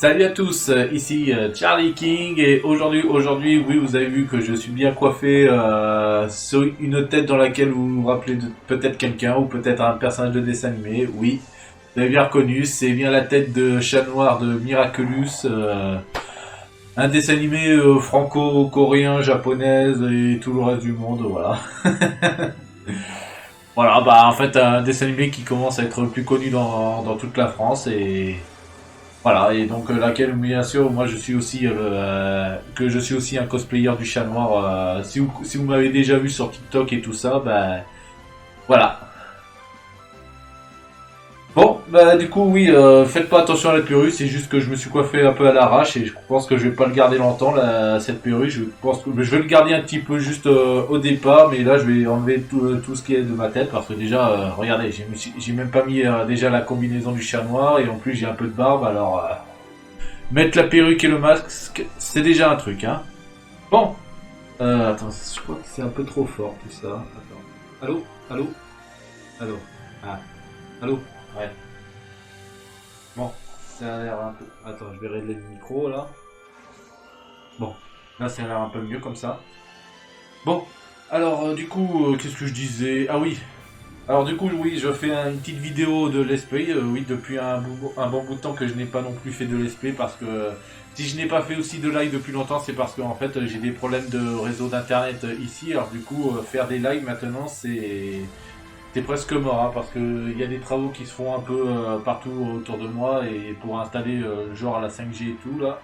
Salut à tous, ici Charlie King et aujourd'hui, oui, vous avez vu que je suis bien coiffé sur une tête dans laquelle vous vous rappelez peut-être quelqu'un ou peut-être un personnage de dessin animé. Oui, vous avez bien reconnu, c'est bien la tête de Chat Noir de Miraculous, un dessin animé franco-coréen, japonaise et tout le reste du monde, voilà. Voilà, bah en fait un dessin animé qui commence à être plus connu dans toute la France et voilà, et donc laquelle, bien sûr, moi je suis aussi que je suis aussi un cosplayer du chat noir. Si vous m'avez déjà vu sur TikTok et tout ça, ben voilà. Bon, bah du coup oui, faites pas attention à la perruque, c'est juste que je me suis coiffé un peu à l'arrache et je pense que je vais pas le garder longtemps cette perruque. Je pense que je vais le garder un petit peu juste au départ, mais là je vais enlever tout ce qui est de ma tête parce que déjà, regardez, j'ai même pas mis déjà la combinaison du chat noir et en plus j'ai un peu de barbe, alors mettre la perruque et le masque, c'est déjà un truc, hein. Bon, attends, je crois que c'est un peu trop fort tout ça. Attends. Allô, allô, allô. Ah, allô. Ouais. Bon, ça a l'air un peu. Attends, je vais régler le micro là. Bon, là ça a l'air un peu mieux comme ça. Bon, alors du coup, qu'est-ce que je disais? Ah oui. Alors du coup, oui, je fais une petite vidéo de l'esprit. Oui, depuis un bon bout de temps que je n'ai pas non plus fait de l'esprit parce que si je n'ai pas fait aussi de live depuis longtemps, c'est parce que en fait j'ai des problèmes de réseau d'internet ici. Alors du coup, faire des lives maintenant, c'est presque mort hein, parce que il y a des travaux qui se font un peu partout autour de moi et pour installer genre la 5G et tout là.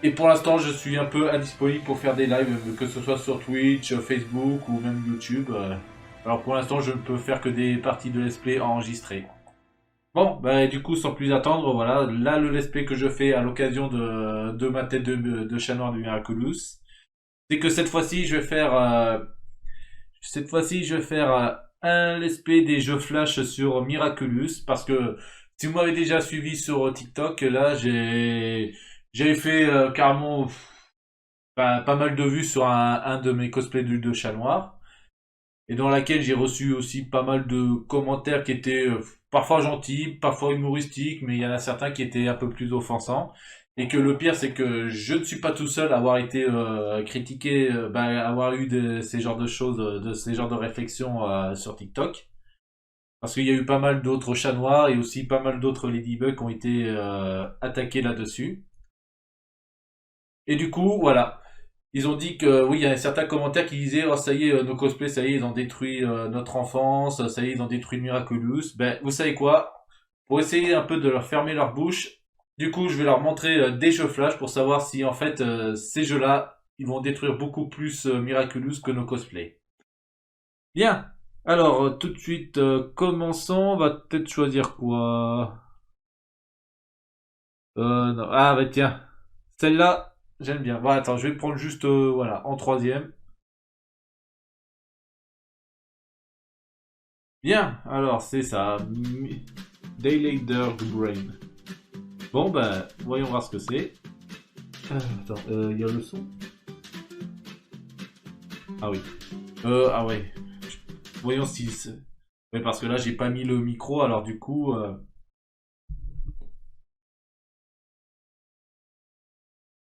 Et pour l'instant, je suis un peu indisponible pour faire des lives, que ce soit sur Twitch, Facebook ou même YouTube. Alors pour l'instant, je ne peux faire que des parties de let's play enregistrées. Bon, bah du coup, sans plus attendre, voilà, là le let's play que je fais à l'occasion de ma tête de chat noir du Miraculous, c'est que cette fois-ci, je vais faire un let's play des jeux Flash sur Miraculous parce que si vous m'avez déjà suivi sur TikTok, là j'avais fait carrément pas mal de vues sur un de mes cosplays de chat noir et dans laquelle j'ai reçu aussi pas mal de commentaires qui étaient parfois gentils, parfois humoristiques, mais il y en a certains qui étaient un peu plus offensants. Et que le pire, c'est que je ne suis pas tout seul à avoir été critiqué, avoir eu ces genres de choses, de ces genres de réflexions sur TikTok. Parce qu'il y a eu pas mal d'autres chats noirs et aussi pas mal d'autres ladybugs qui ont été attaqués là-dessus. Et du coup, voilà. Ils ont dit que oui, il y a certains commentaires qui disaient oh ça y est, nos cosplays, ça y est, ils ont détruit notre enfance, ça y est, ils ont détruit Miraculous. Ben, vous savez quoi? Pour essayer un peu de leur fermer leur bouche, du coup, je vais leur montrer des jeux flash pour savoir si en fait ces jeux-là, ils vont détruire beaucoup plus Miraculous que nos cosplays. Bien. Alors, tout de suite, commençons. On va peut-être choisir quoi? Non. Ah, bah tiens. Celle-là, j'aime bien. Bon, attends, je vais prendre juste, voilà, en troisième. Bien, alors c'est ça. Daily Dirt Brain. Bon, bah, voyons voir ce que c'est. Attends, il y a le son. Ah oui. Ah ouais. Voyons si. Ouais, parce que là, j'ai pas mis le micro, alors du coup.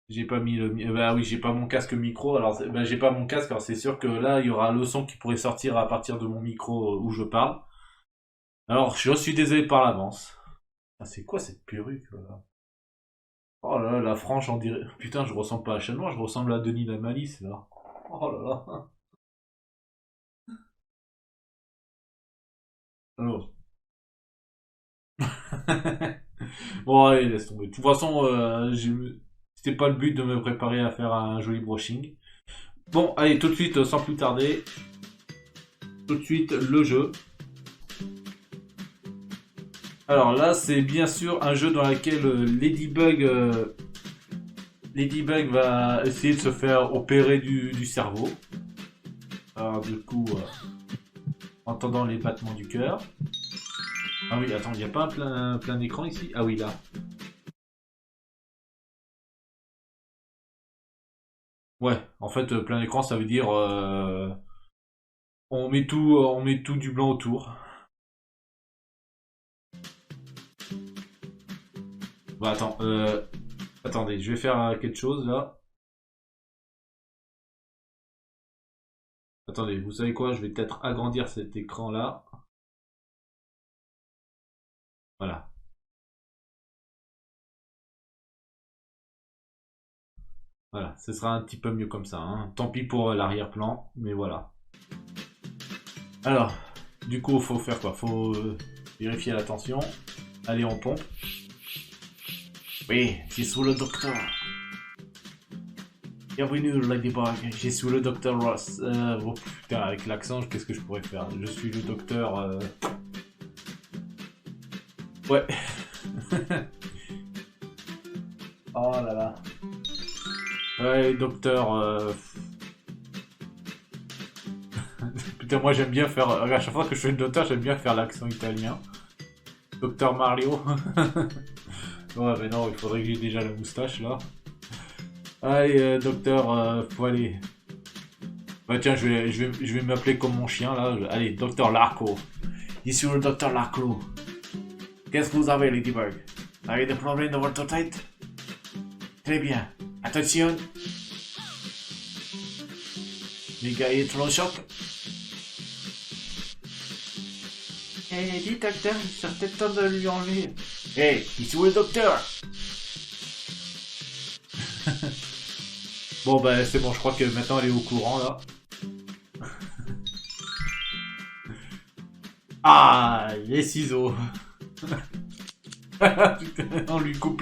J'ai pas mis bah oui, j'ai pas mon casque micro, alors bah, j'ai pas mon casque, alors c'est sûr que là, il y aura le son qui pourrait sortir à partir de mon micro où je parle. Alors, je suis désolé par l'avance. Ah, c'est quoi cette perruque là? Oh là là, la frange, on dirait. Putain, je ressemble pas à Chanois, je ressemble à Denis la Malice là. Oh là là. Alors. Bon, allez, laisse tomber. De toute façon, c'était pas le but de me préparer à faire un joli brushing. Bon, allez, tout de suite, sans plus tarder, tout de suite, le jeu. Alors là, c'est bien sûr un jeu dans lequel Ladybug va essayer de se faire opérer du cerveau. Alors du coup, entendant les battements du cœur. Ah oui, attends, il n'y a pas un plein écran ici? Ah oui, là. Ouais, en fait, plein écran, ça veut dire on met tout du blanc autour. Bon, attends, attendez, je vais faire quelque chose là. Attendez, vous savez quoi? Je vais peut-être agrandir cet écran là. Voilà. Voilà, ce sera un petit peu mieux comme ça, hein. Tant pis pour l'arrière-plan, mais voilà. Alors, du coup, faut faire quoi? Faut vérifier la tension. Allez, on pompe. Oui, j'ai sous le docteur. Bienvenue, Ladybug. J'ai sous le docteur Ross. Oh putain, avec l'accent, qu'est-ce que je pourrais faire? Je suis le docteur. Ouais. Oh là là. Ouais, docteur. Putain, moi j'aime bien faire. À chaque fois que je fais le docteur, j'aime bien faire l'accent italien. Docteur Mario. Ouais, mais non, il faudrait que j'ai déjà la moustache là. Allez, docteur, faut aller. Bah tiens, je vais m'appeler comme mon chien là. Allez, docteur Larco. Ici le docteur Larco. Qu'est-ce que vous avez, Ladybug? Avez des problèmes dans votre tête? Très bien. Attention. Les gars électrochoc. Eh, dis docteur, il serait peut-être temps de lui enlever. Hey, ici où est le docteur? Bon bah c'est bon, je crois que maintenant elle est au courant là. Ah, les ciseaux. Putain, on lui coupe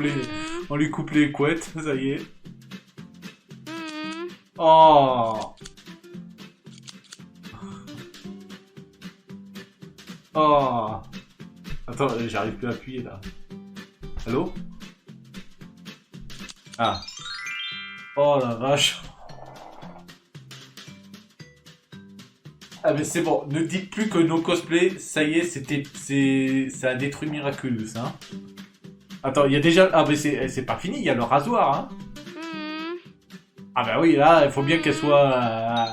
les couettes, ça y est. Oh. Oh. Attends, j'arrive plus à appuyer là. Allô? Ah. Oh la vache. Ah mais c'est bon, ne dites plus que nos cosplays, ça y est, ça a détruit Miraculous, hein. Attends, il y a déjà... Ah mais c'est pas fini, il y a le rasoir, hein. Ah bah oui, là, il faut bien qu'elle soit...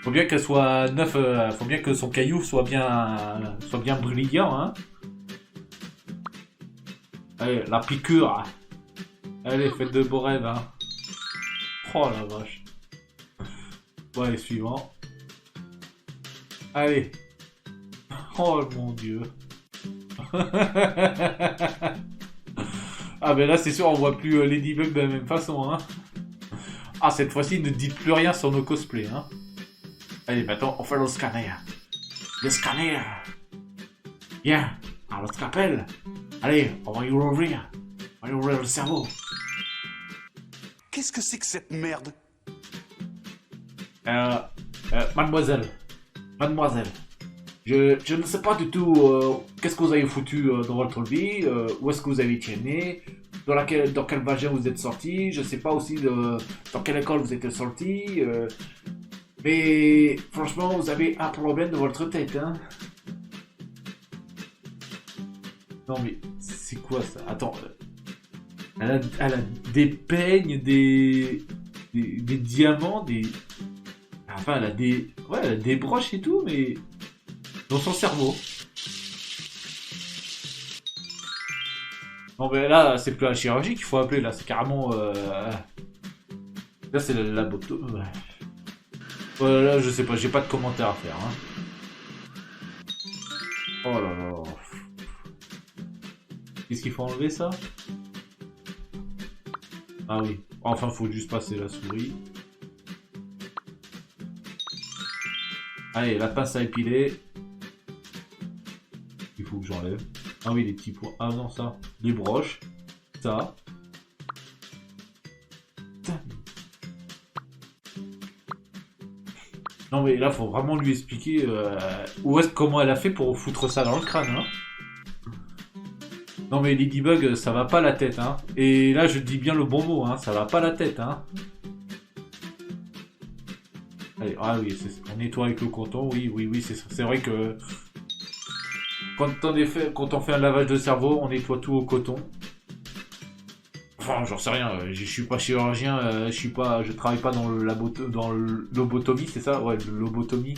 Faut bien qu'elle soit neuve, faut bien que son caillou soit bien brillant, hein. Allez, la piqûre. Allez, faites de beaux rêves, hein. Oh la vache. Bon, allez, suivant. Allez. Oh mon dieu. Ah ben là, c'est sûr, on voit plus Ladybug de la même façon, hein. Ah, cette fois-ci, ne dites plus rien sur nos cosplays, hein. Allez, maintenant, on fait le scanner. Le scanner. Bien. Alors, le scalpel. Allez, on va y ouvrir. On va y ouvrir le cerveau. Qu'est-ce que c'est que cette merde? Mademoiselle. Mademoiselle. Je ne sais pas du tout qu'est-ce que vous avez foutu dans votre vie, où est-ce que vous avez été né, dans quel vagin vous êtes sorti, je sais pas aussi dans quelle école vous êtes sorti, mais franchement vous avez un problème dans votre tête, hein. Non mais c'est quoi ça? Attends, elle a des peignes, des diamants, enfin elle a des broches et tout, mais dans son cerveau. Non mais là c'est plus la chirurgie qu'il faut appeler, là c'est carrément là c'est la boto. Ouais. Là je sais pas, j'ai pas de commentaire à faire, hein. Oh là là. Qu'est-ce qu'il faut enlever ça? Ah oui, enfin faut juste passer la souris. Allez, la pince à épiler. Il faut que j'enlève. Ah oui, les petits points. Ah non, ça. Les broches. Ça. Non mais là, faut vraiment lui expliquer comment elle a fait pour foutre ça dans le crâne, hein. Non mais Ladybug, ça va pas la tête, hein. Et là, je dis bien le bon mot, hein. Ça va pas la tête, hein. Allez, ah oui, on nettoie avec le coton, oui, c'est vrai que quand on fait un lavage de cerveau, on nettoie tout au coton. Enfin, j'en sais rien, je suis pas chirurgien, je travaille pas dans dans le lobotomie, c'est ça? Ouais, le lobotomie.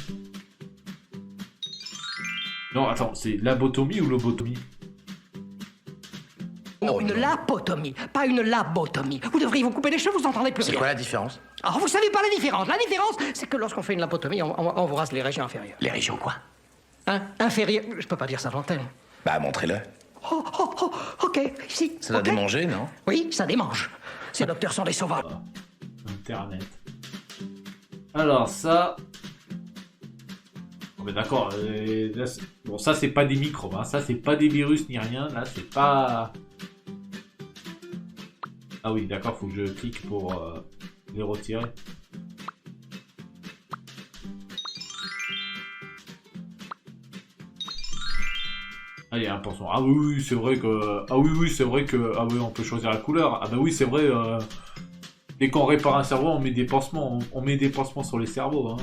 Non, attends, c'est labotomie ou lobotomie? Non, une lapotomie, pas une labotomie. Vous devriez vous couper les cheveux, vous entendez plus rien. C'est quoi la différence? Alors, vous savez pas la différence. La différence, c'est que lorsqu'on fait une lapotomie, on vous rase les régions inférieures. Les régions quoi? Hein? Inférieures. Je peux pas dire ça à l'antenne. Bah, montrez-le. Ok, ici. Ça doit ok. démanger, non? Oui, ça démange. Ces docteurs sont des sauvages. Internet. Alors ça... Oh, mais d'accord, bon ça c'est pas des microbes, hein. Ça c'est pas des virus ni rien, là c'est pas... Ah oui d'accord, faut que je clique pour les retirer. Allez 1%. Ah oui c'est vrai que... Ah oui c'est vrai que... Ah oui on peut choisir la couleur. Ah bah oui c'est vrai... Dès qu'on répare un cerveau, on met des pansements, on met des pansements sur les cerveaux. Hein.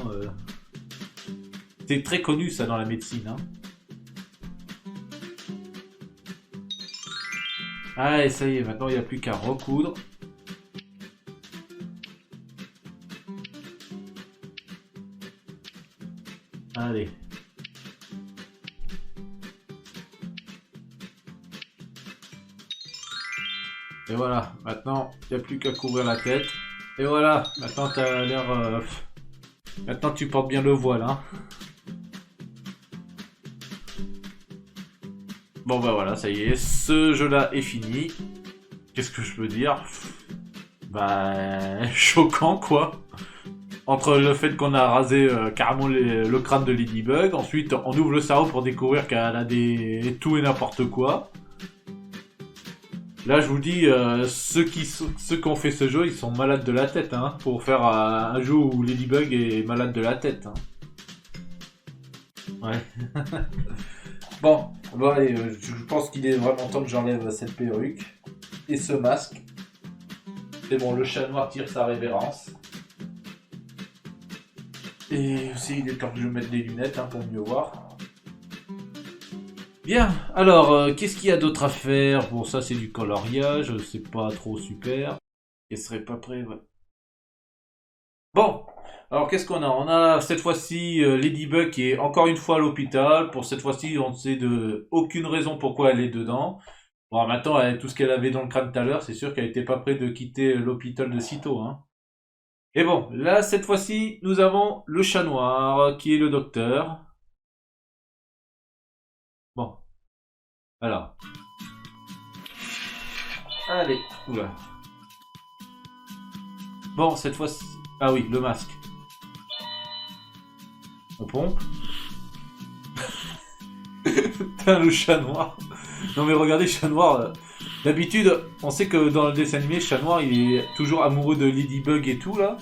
C'est très connu ça dans la médecine. Hein. Allez, ça y est, maintenant il n'y a plus qu'à recoudre. Allez. Et voilà, maintenant, il n'y a plus qu'à couvrir la tête. Et voilà, maintenant t'as l'air... Maintenant tu portes bien le voile, hein. Bon bah voilà, ça y est, ce jeu-là est fini. Qu'est-ce que je peux dire? Bah... choquant, quoi. Entre le fait qu'on a rasé carrément le crâne de Ladybug, ensuite on ouvre le cerveau pour découvrir qu'elle a des... tout et n'importe quoi. Là, je vous dis, ceux qui ont fait ce jeu, ils sont malades de la tête, hein, pour faire un jeu où Ladybug est malade de la tête. Hein. Ouais. Bon, allez, je pense qu'il est vraiment temps que j'enlève cette perruque et ce masque. C'est bon, le chat noir tire sa révérence. Et aussi, il est temps que je mette des lunettes hein, pour mieux voir. Bien, alors, qu'est-ce qu'il y a d'autre à faire? Bon, ça c'est du coloriage, c'est pas trop super. Il serait pas prêt, ouais. Bon, alors qu'est-ce qu'on a? On a cette fois-ci Ladybug qui est encore une fois à l'hôpital. Pour cette fois-ci, on ne sait de aucune raison pourquoi elle est dedans. Bon, maintenant, tout ce qu'elle avait dans le crâne tout à l'heure, c'est sûr qu'elle était pas prête de quitter l'hôpital de sitôt, hein. Et bon, là, cette fois-ci, nous avons le chat noir qui est le docteur. Bon. Alors. Allez. Oula. Bon, cette fois-ci... Ah oui, le masque. On pompe. Putain, le chat noir. Non mais regardez, chat noir... D'habitude, on sait que dans le dessin animé, chat noir, il est toujours amoureux de Ladybug et tout, là.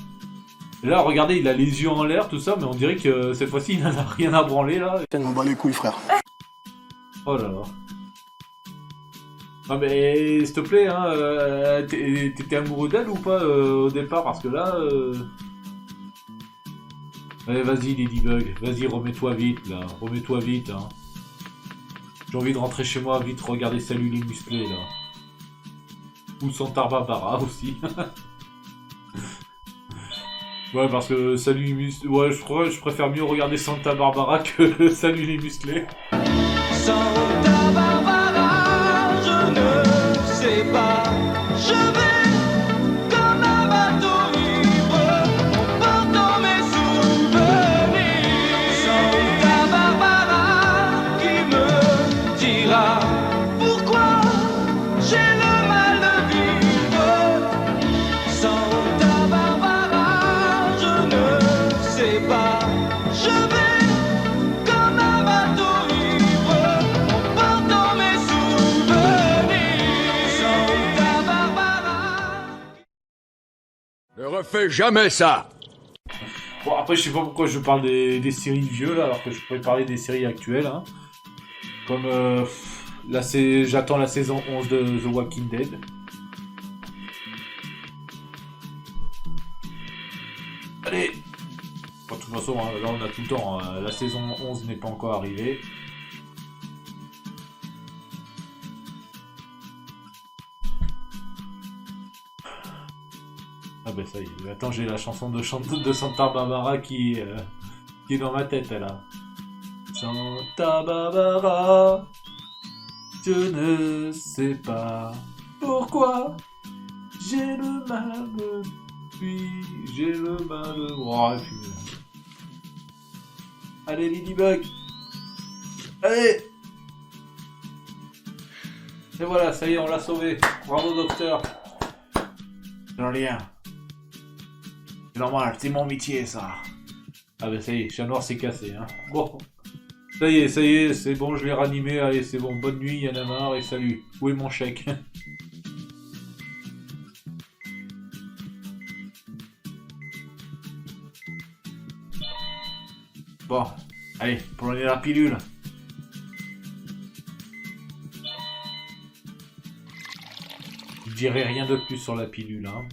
Et là, regardez, il a les yeux en l'air, tout ça, mais on dirait que cette fois-ci, il n'en a rien à branler, là. On bat les couilles, frère. Oh là là. Ah mais s'il te plaît, hein, t'étais amoureux d'elle ou pas au départ? Parce que là... Allez, vas-y Ladybug, vas-y remets-toi vite là, remets-toi vite hein. J'ai envie de rentrer chez moi vite, regarder Salut les musclés là. Ou Santa Barbara aussi. Ouais parce que Salut les musclés... Ouais je crois que je préfère mieux regarder Santa Barbara que Salut les musclés. Santa Barbara, je ne sais pas, je vais comme un bateau ivre, portant mes souvenirs. Santa Barbara, qui me dira pourquoi j'ai le mal de vivre. Santa Barbara, je ne sais pas, je vais comme un bateau ivre, portant mes souvenirs. Santa Barbara. Ne refais jamais ça! Bon après je sais pas pourquoi je parle des séries vieux là, alors que je pourrais parler des séries actuelles hein. Comme là j'attends la saison 11 de The Walking Dead. Allez. Bon, de toute façon hein, là on a tout le temps, hein. La saison 11 n'est pas encore arrivée. Ah bah ça y est, attends j'ai la chanson de Santa Barbara qui est dans ma tête là. Santa Barbara, je ne sais pas. Pourquoi j'ai le mal depuis, j'ai le mal de... Oh, putain. Allez, Ladybug. Allez. Et voilà, ça y est, on l'a sauvé. Bravo, docteur. De rien. C'est normal, c'est mon métier, ça. Ah ben ça y est, chat noir s'est cassé, hein. Bon. Ça y est, c'est bon, je l'ai ranimé. Allez, c'est bon, bonne nuit, y'en a marre, et salut. Où est mon chèque? Bon, allez, prenez la pilule. Je dirai rien de plus sur la pilule, hein.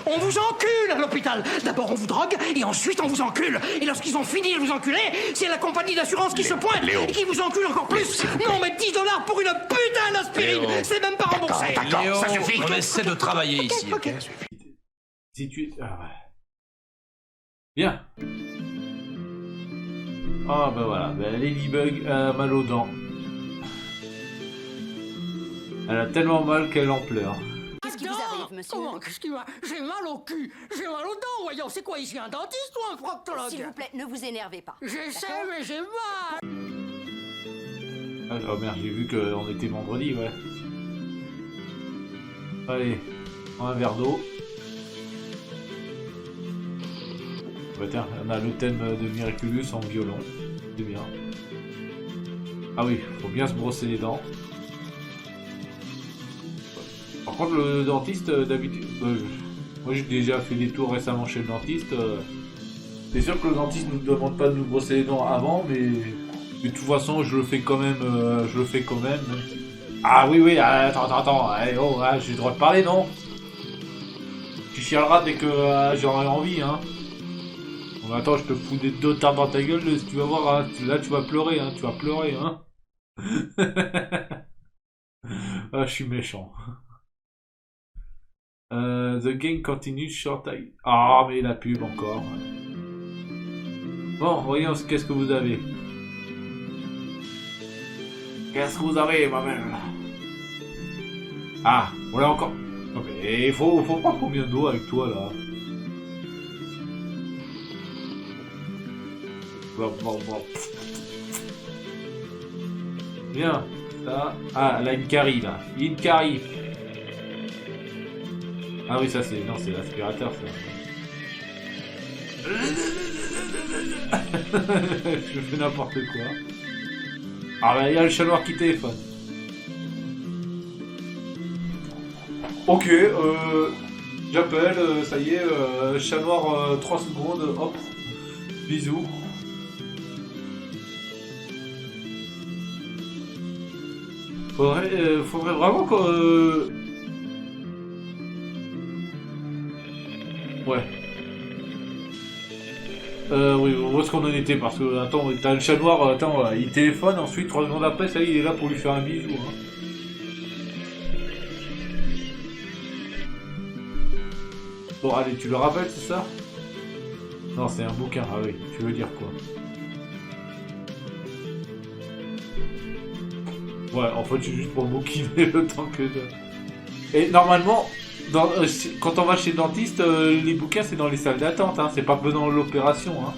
On vous encule à l'hôpital. D'abord on vous drogue et ensuite on vous encule. Et lorsqu'ils ont fini de vous enculer, c'est la compagnie d'assurance qui se pointe et qui vous encule encore plus. Non mais 10 $ pour une putain d'aspirine, c'est même pas remboursé. Léo, Ça suffit. on essaie de travailler ici, ok? Si tu... Ah ouais. Bien. Ah bah voilà, bah, Ladybug a mal aux dents. Elle a tellement mal qu'elle en pleure. Qu'est-ce qui vous arrive, monsieur? Comment? Qu'est-ce qui m'a... J'ai mal au cul, j'ai mal aux dents, voyons. C'est quoi ici, un dentiste ou un proctologue? S'il vous plaît, ne vous énervez pas. J'essaie, mais j'ai mal. Ah oh merde, j'ai vu qu'on était vendredi, ouais. Allez, un verre d'eau. Ouais, tiens, on a le thème de Miraculous en violon. C'est bien. Ah oui, faut bien se brosser les dents. Par contre, le dentiste, d'habitude... moi, j'ai déjà fait des tours récemment chez le dentiste. C'est sûr que le dentiste ne nous demande pas de nous brosser les dents avant, mais de toute façon, je le fais quand même. Ah oui, oui, attends. Allez, oh, j'ai le droit de parler, non? Tu chialeras dès que j'aurai envie, hein. Bon, attends, je te fous des 2 tartes dans ta gueule, tu vas voir, hein. Là, tu vas pleurer, hein. Ah, je suis méchant. The game continues short time. Ah, mais la pub encore. Bon, voyons, qu'est-ce que vous avez? Qu'est-ce que vous avez, ma belle? Ah, on l'a encore. Non, mais il faut pas combien d'eau avec toi, là? Bon. Bien, ça. Ah, elle a une carie, là. Une carie. Ah oui, ça c'est... Non, c'est l'aspirateur, ça. Je fais n'importe quoi. Ah bah, il y a le chat noir qui téléphone. Ok, j'appelle, ça y est, chat noir, 3 secondes, hop. Bisous. Faudrait vraiment que... Ouais. Oui, où est-ce qu'on en était? Parce que, attends, t'as le chat noir, attends, il téléphone, ensuite, 3 secondes après, ça y est, il est là pour lui faire un bisou, hein. Bon, allez, tu le rappelles, c'est ça? Non, c'est un bouquin, ah oui, tu veux dire quoi? Ouais, en fait, c'est juste pour bouquiner le temps que... Et normalement... quand on va chez le dentiste, les bouquins c'est dans les salles d'attente, hein, c'est pas pendant l'opération. Hein.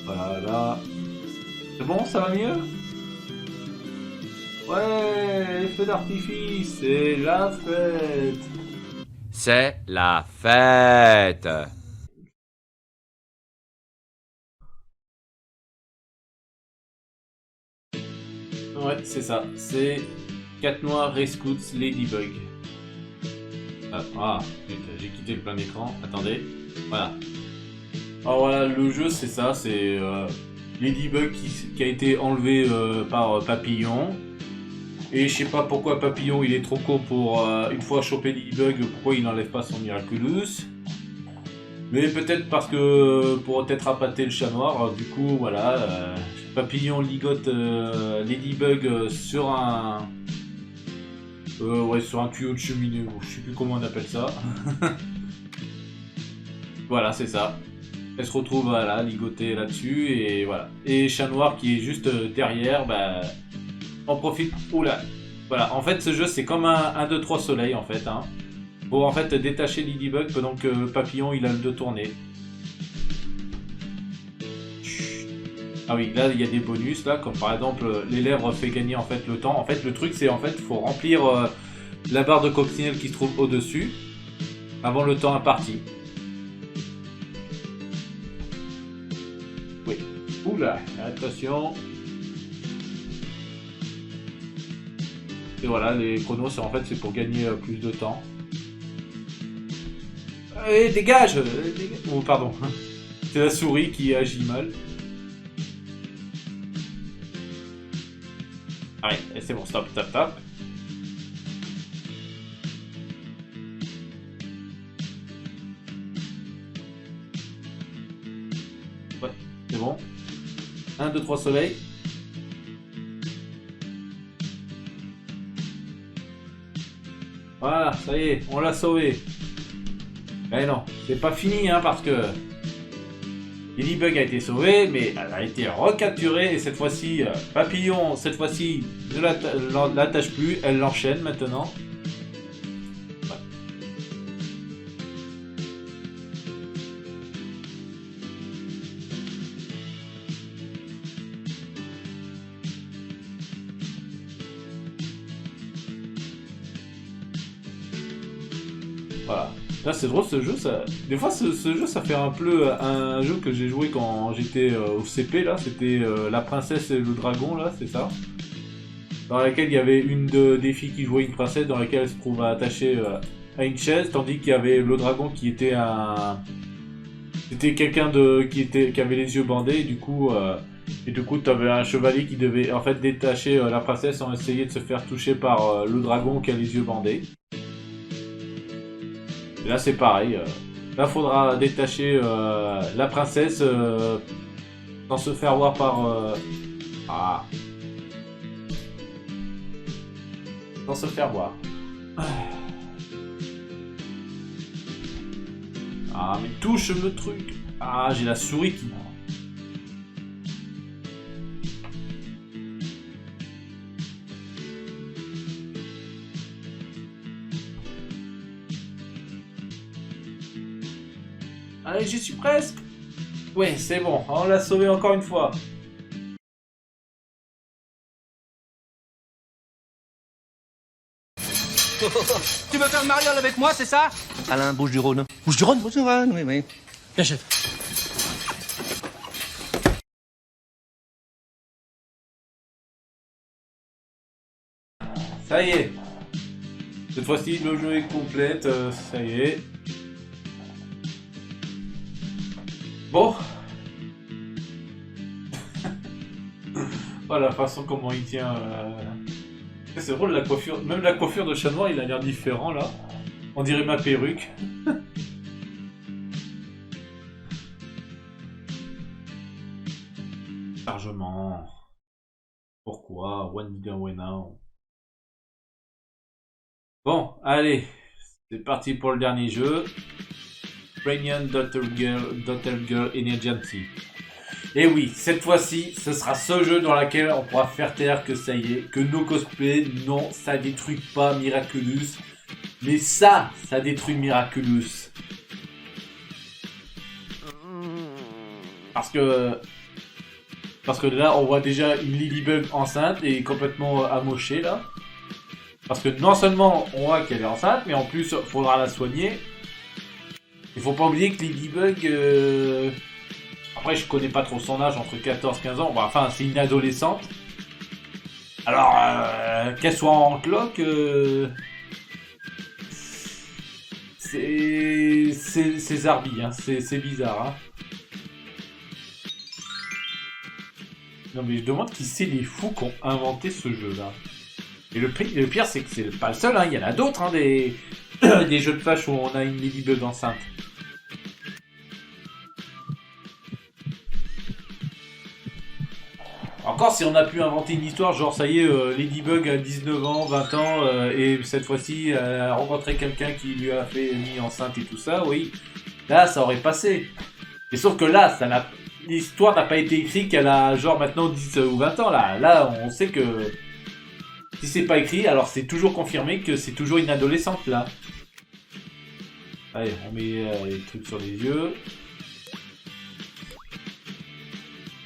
Voilà. C'est bon, ça va mieux? Ouais, les feux d'artifice, c'est la fête. C'est la fête. Ouais, c'est ça. C'est 4 noirs Rescouts Ladybug. Ah, j'ai quitté le plein écran. Attendez. Voilà. Alors voilà, le jeu c'est ça. C'est Ladybug qui a été enlevé par Papillon. Et je sais pas pourquoi Papillon il est trop con pour une fois choper Ladybug, pourquoi il n'enlève pas son Miraculous. Mais peut-être parce que pour peut-être appâter le chat noir, du coup voilà, Papillon ligote Ladybug sur un sur un tuyau de cheminée, ou je sais plus comment on appelle ça. Voilà, c'est ça. Elle se retrouve voilà, ligotée là-dessus et voilà. Et Chat Noir qui est juste derrière, bah, en profite. Oula. Voilà, en fait ce jeu c'est comme un 1, 2, 3 soleil en fait. Hein. Pour en fait détacher Ladybug pendant que Papillon il a le dos tourné. Ah oui, là il y a des bonus là, comme par exemple les lèvres fait gagner en fait le temps. En fait le truc c'est en fait faut remplir la barre de coccinelle qui se trouve au-dessus avant le temps imparti. Oui. Oula, attention. Et voilà, les chronos c'est en fait c'est pour gagner plus de temps. Et dégage, dégage. Oh pardon. C'est la souris qui agit mal. Allez, c'est bon, stop, stop, stop. Ouais, c'est bon. 1, 2, 3 soleils. Voilà, ça y est, on l'a sauvé. Mais non, c'est pas fini, hein, parce que Ladybug a été sauvé, mais elle a été recapturée, et cette fois-ci, Papillon, cette fois-ci, ne l'attache plus, elle l'enchaîne maintenant. Ouais. Voilà. Là c'est drôle ce jeu, ça... des fois ce jeu ça fait un peu un jeu que j'ai joué quand j'étais au CP là, c'était la princesse et le dragon là, c'est ça. Dans laquelle il y avait une des filles qui jouait une princesse dans laquelle elle se trouve attachée à une chaise, tandis qu'il y avait le dragon qui était un... C'était quelqu'un qui avait les yeux bandés, et du coup t'avais un chevalier qui devait en fait détacher la princesse sans essayer de se faire toucher par le dragon qui a les yeux bandés. Et là c'est pareil, là faudra détacher la princesse sans se faire voir par... Sans se faire voir. Ah mais touche le truc. Ah j'ai la souris qui... Allez, j'y suis presque. Ouais, c'est bon, on l'a sauvé encore une fois. Tu veux faire le mariole avec moi, c'est ça? Alain, Bouches-du-Rhône. Bouches-du-Rhône? Bouches-du-Rhône, oui, oui. Bien, chef. Ça y est. Cette fois-ci, le jeu est complet, ça y est. Bon. Voilà la façon comment il tient. C'est drôle la coiffure. Même la coiffure de Chat Noir, il a l'air différent là. On dirait ma perruque. Chargement. Pourquoi? One million way now. Bon, allez. C'est parti pour le dernier jeu. Brainian Doppelgirl Emergency. Et oui, cette fois-ci, ce sera ce jeu dans lequel on pourra faire taire que ça y est, que nos cosplays, non, ça détruit pas Miraculous, mais ça détruit Miraculous. Parce que là, on voit déjà une Ladybug enceinte et complètement amochée là. Parce que non seulement on voit qu'elle est enceinte, mais en plus, il faudra la soigner. Il faut pas oublier que Ladybug... Après, je connais pas trop son âge, entre 14 et 15 ans. Bon, enfin, c'est une adolescente. Alors, qu'elle soit en cloque... C'est zarbi, hein. C'est bizarre. Hein. Non, mais je demande qui c'est les fous qui ont inventé ce jeu-là. Et le pire, c'est que c'est pas le seul. Hein. Il y en a d'autres, hein, des jeux de flash où on a une Ladybug enceinte. Encore si on a pu inventer une histoire, genre ça y est, Ladybug a 19 ans, 20 ans, et cette fois-ci elle a rencontré quelqu'un qui lui a fait mis enceinte et tout ça, oui. Là, ça aurait passé. Et sauf que là, l'histoire n'a pas été écrite qu'elle a genre maintenant 10 ou 20 ans là. Là, on sait que si c'est pas écrit, alors c'est toujours confirmé que c'est toujours une adolescente là. Allez, on met les trucs sur les yeux.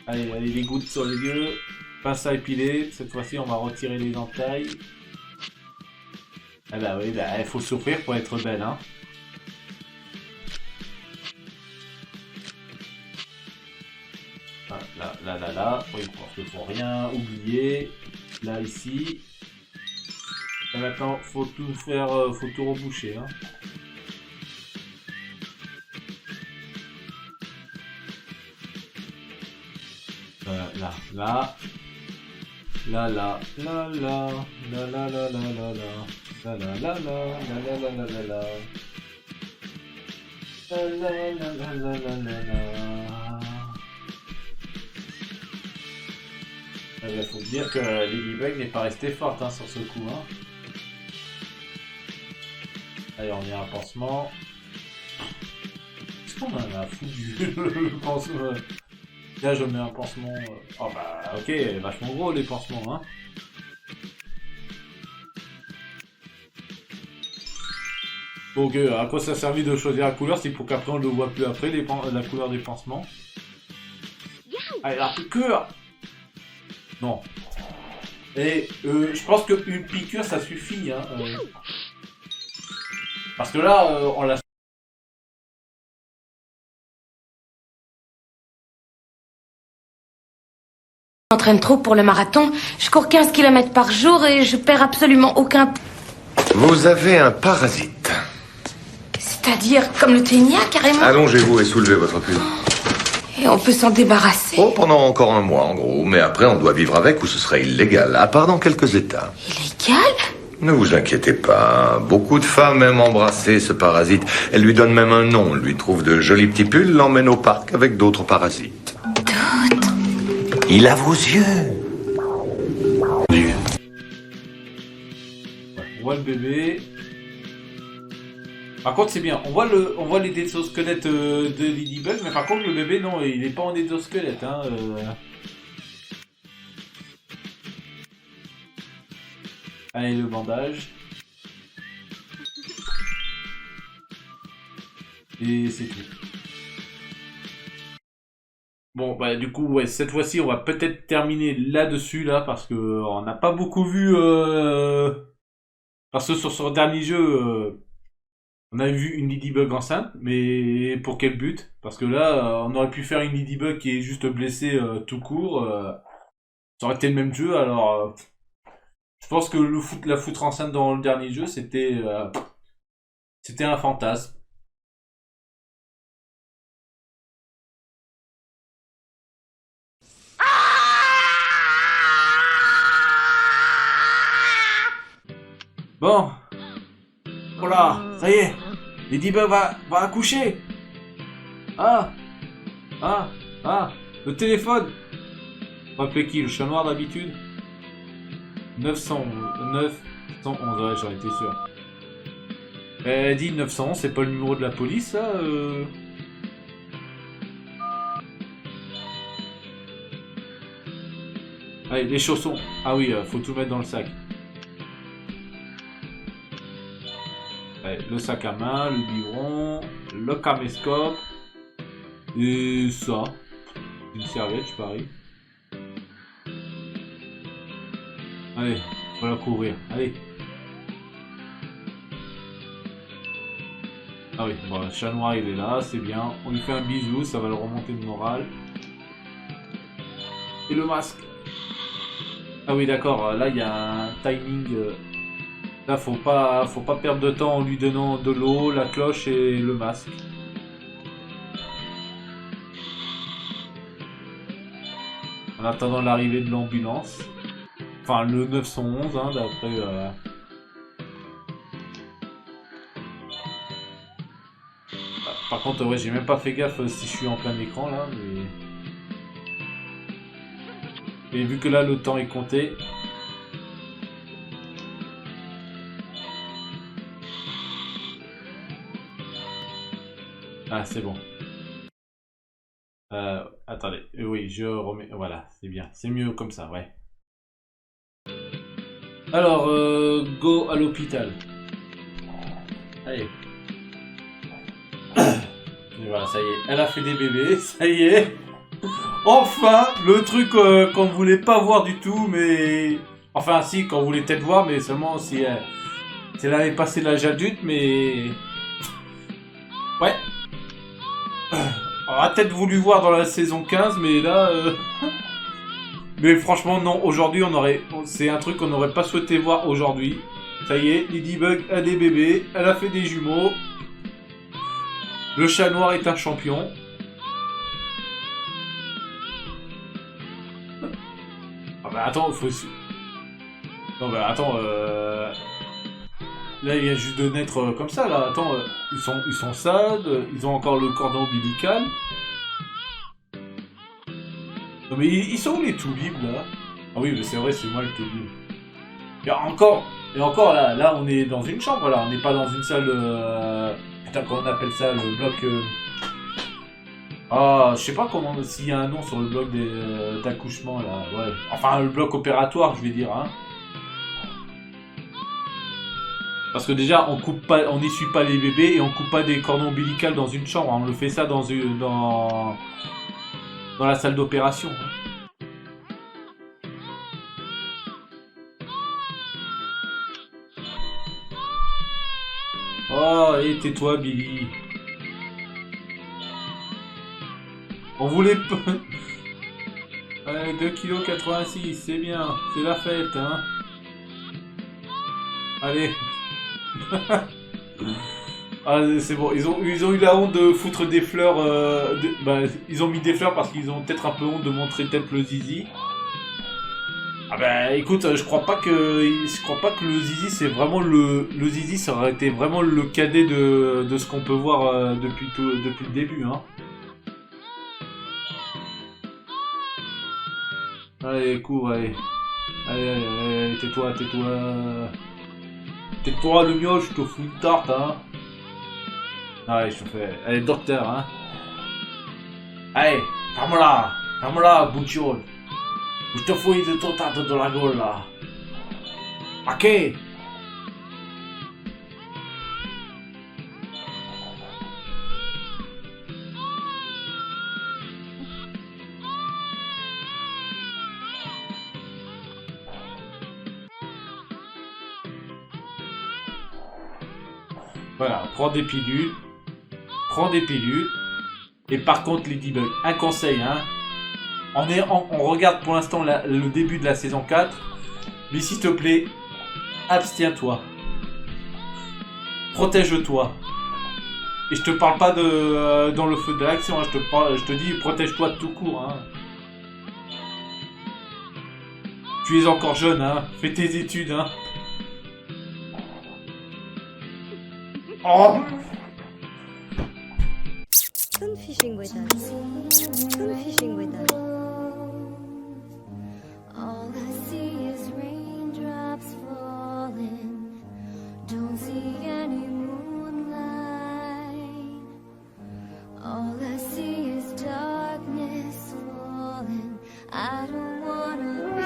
Allez, les gouttes sur les yeux. Pince à épiler. Cette fois-ci, on va retirer les entailles. Ah bah oui, il faut souffrir pour être belle, hein. Là. Oui, il faut rien oublier. Là, ici. Et maintenant, faut tout faire, faut tout reboucher, hein. Là. Il faut dire que Ladybug n'est pas restée forte hein, sur ce coup. Hein. Allez, on met un pansement. Est-ce qu'on a foutu le pansement? Là, je mets un pansement. Oh bah, ok, vachement gros les pansements. Hein. Donc, à quoi ça a servi de choisir la couleur? C'est pour qu'après on ne le voit plus après, la couleur des pansements. Allez, la piqûre! Non. Et je pense qu'une piqûre ça suffit. Hein, parce que là, on l'a. Je m'entraîne trop pour le marathon. Je cours 15 km par jour et je perds absolument aucun. Vous avez un parasite. C'est-à-dire comme le ténia, carrément. Allongez-vous et soulevez votre pull. Et on peut s'en débarrasser. Oh, pendant encore un mois, en gros. Mais après, on doit vivre avec ou ce serait illégal, à part dans quelques États. Illégal? Ne vous inquiétez pas. Beaucoup de femmes aiment embrasser ce parasite. Elles lui donnent même un nom. Elles lui trouvent de jolis petits pulls, l'emmènent au parc avec d'autres parasites. D'autres? Il a vos yeux. On voit le bébé. Par contre, c'est bien. On voit les exosquelettes de Ladybug, mais par contre, le bébé, non, il est pas en exosquelette. Hein, Allez, le bandage. Et c'est tout. Bon, bah du coup, ouais, cette fois-ci, on va peut-être terminer là-dessus, là, parce que on n'a pas beaucoup vu... Parce que sur ce dernier jeu... On a vu une Ladybug enceinte, mais pour quel but? Parce que là, on aurait pu faire une Ladybug qui est juste blessée tout court. Ça aurait été le même jeu, alors... je pense que la foutre enceinte dans le dernier jeu, c'était un fantasme. Bon. Voilà, ça y est. Ladybug va accoucher. Ah, le téléphone. Rappelez qui, le chat noir d'habitude? 911, ouais, j'en étais sûr. Elle dit 911, c'est pas le numéro de la police, ça Allez, les chaussons. Ah oui, faut tout mettre dans le sac. Allez, le sac à main, le biberon, le caméscope. Et ça. Une serviette, je parie. Allez, faut la couvrir. Allez. Ah oui, bon, le chat noir il est là, c'est bien. On lui fait un bisou, ça va le remonter de morale. Et le masque. Ah oui, d'accord, là il y a un timing. Là, faut pas perdre de temps en lui donnant de l'eau, la cloche et le masque. En attendant l'arrivée de l'ambulance. Enfin, le 911, hein, d'après... Par contre, ouais, j'ai même pas fait gaffe si je suis en plein écran, là, mais... Et vu que là, le temps est compté... Ah, c'est bon. Attendez, oui, je remets. Voilà, c'est bien. C'est mieux comme ça, ouais. Alors, go à l'hôpital. Allez. Et voilà, ça y est. Elle a fait des bébés, ça y est. Enfin, le truc qu'on ne voulait pas voir du tout, mais... Enfin, si, qu'on voulait peut-être voir, mais seulement si elle avait passé l'âge adulte, mais... Ouais. On aurait peut-être voulu voir dans la saison 15, mais là... Mais franchement, non. Aujourd'hui, c'est un truc qu'on n'aurait pas souhaité voir aujourd'hui. Ça y est, Ladybug a des bébés, elle a fait des jumeaux. Le chat noir est un champion. Ah bah attends, faut... Non bah attends, là il vient juste de naître comme ça, là. Attends, ils sont sades, ils ont encore le cordon ombilical. Non mais ils sont où les tout libres, là? Ah oui, mais c'est vrai, c'est moi le tout libre. Et encore là on est dans une chambre, là. On n'est pas dans une salle... Putain, comment on appelle ça, le bloc... Ah, je sais pas comment... S'il y a un nom sur le bloc d'accouchement, là. Ouais. Enfin, le bloc opératoire, je vais dire, hein. Parce que déjà, on n'essuie pas les bébés et on coupe pas des cordons ombilicales dans une chambre. On le fait ça dans la salle d'opération. Oh, et tais-toi, Billy. On voulait pas... Allez, 2,86 kg, c'est bien. C'est la fête, hein. Allez. Ah, c'est bon, ils ont eu la honte de foutre des fleurs. Ils ont mis des fleurs parce qu'ils ont peut-être un peu honte de montrer peut-être le zizi. Ah bah écoute, je crois pas que le zizi c'est vraiment le zizi, ça aurait été vraiment le cadet de ce qu'on peut voir depuis le début, hein. Allez, cours, allez. Allez, tais-toi. Tais-toi, le mioche, je te fous une tarte, hein. Allez, je te fais... Allez, docteur, hein. Allez, ferme-la, bouchon. Je te fouille de ton tarte de la gueule, là. Ok. Voilà, prends des pilules. Et par contre, Ladybug, un conseil, hein. On regarde pour l'instant le début de la saison 4. Mais s'il te plaît, abstiens-toi. Protège-toi. Et je te parle pas dans le feu de l'action, hein. Je te dis, protège-toi de tout court, hein. Tu es encore jeune, hein. Fais tes études, hein. Oh! All I see is raindrops falling. Don't see any moonlight. All I see is darkness falling. I don't wanna be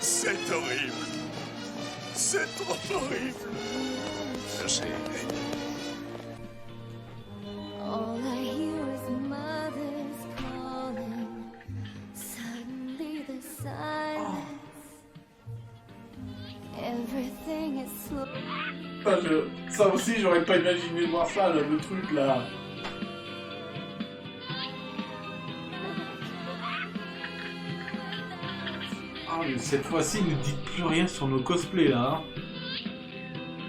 C'est horrible. C'est trop horrible. Je sais. All I hear is mothers calling. Suddenly the silence. Everything is slow. Ça aussi, j'aurais pas imaginé voir ça, là, le truc, là. Ah, mais cette fois-ci, ne dites plus rien sur nos cosplays, là. Hein.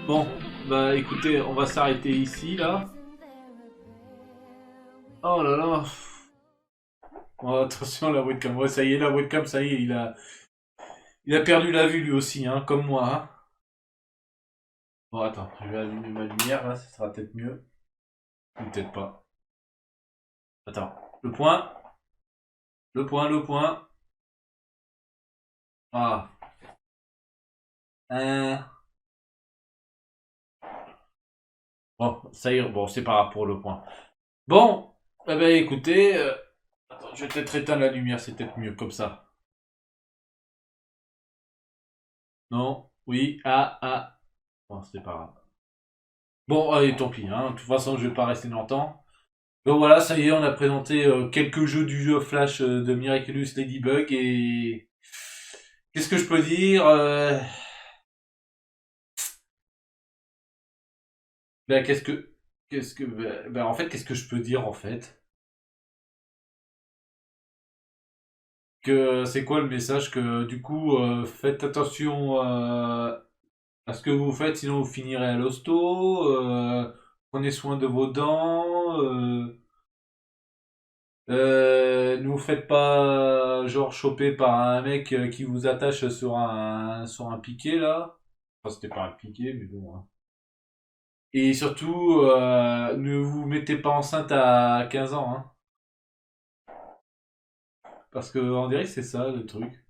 Bon, bah écoutez, on va s'arrêter ici, là. Oh là là. Oh, attention, la webcam. Ouais, ça y est, la webcam, ça y est, il a perdu la vue, lui aussi, hein, comme moi, hein. Bon, attends, je vais allumer ma lumière, là, ça sera peut-être mieux. Ou peut-être pas. Attends, le point. Le point, le point. Ah. Bon, ça y est, bon, c'est pas grave pour le point. Bon, eh ben écoutez, attends, je vais peut-être éteindre la lumière, c'est peut-être mieux comme ça. Non, oui, bon, c'est pas grave. Bon, allez, tant pis, hein. De toute façon, je vais pas rester longtemps. Donc voilà, ça y est, on a présenté quelques jeux du jeu Flash de Miraculous Ladybug et... Qu'est-ce que je peux dire Ben, en fait, qu'est-ce que je peux dire, en fait? Que c'est quoi le message? Que, du coup, faites attention à ce que vous faites, sinon vous finirez à l'hosto. Prenez soin de vos dents. Ne vous faites pas genre choper par un mec qui vous attache sur un piquet là. Enfin c'était pas un piquet mais bon. Hein. Et surtout ne vous mettez pas enceinte à 15 ans hein. Parce que on dirait que c'est ça le truc.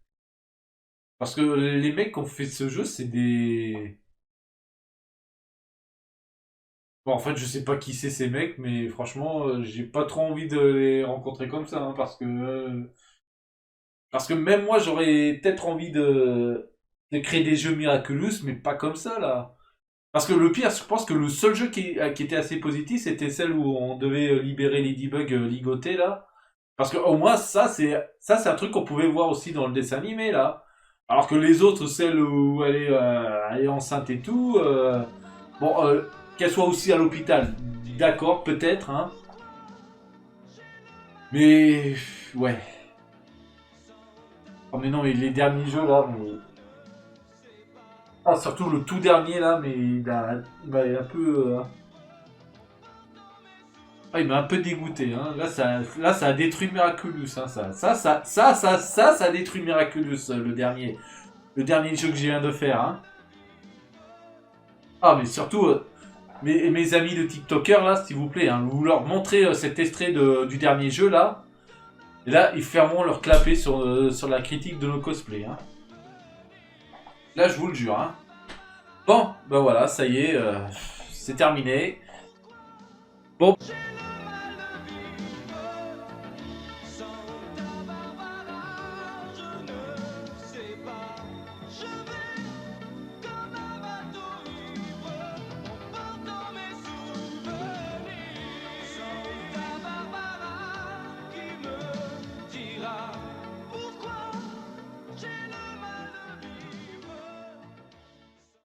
Parce que les mecs qui ont fait ce jeu c'est des... Bon en fait je sais pas qui c'est ces mecs mais franchement j'ai pas trop envie de les rencontrer comme ça hein, parce que même moi, j'aurais peut-être envie de créer des jeux Miraculous, mais pas comme ça, là. Parce que le pire, je pense que le seul jeu qui était assez positif, c'était celle où on devait libérer Ladybug ligotée, là. Parce que au moins, ça, c'est un truc qu'on pouvait voir aussi dans le dessin animé, là. Alors que les autres, celles où elle est enceinte et tout, bon, qu'elle soit aussi à l'hôpital, d'accord, peut-être, hein. Mais, ouais. Oh mais non, mais les derniers jeux là, mais... Ah, surtout le tout dernier là, mais il m'a un peu... Ah, il m'a un peu dégoûté, hein. Là, ça a détruit Miraculous, hein, ça a détruit Miraculous, le dernier jeu que je viens de faire, hein. Ah, mais surtout, mes amis de TikTokers là, s'il vous plaît, hein, vous leur montrez cet extrait du dernier jeu là. Et là, ils fermeront leur clapet sur la critique de nos cosplays. Hein. Là, je vous le jure. Hein. Bon, ben voilà, ça y est, c'est terminé. Bon.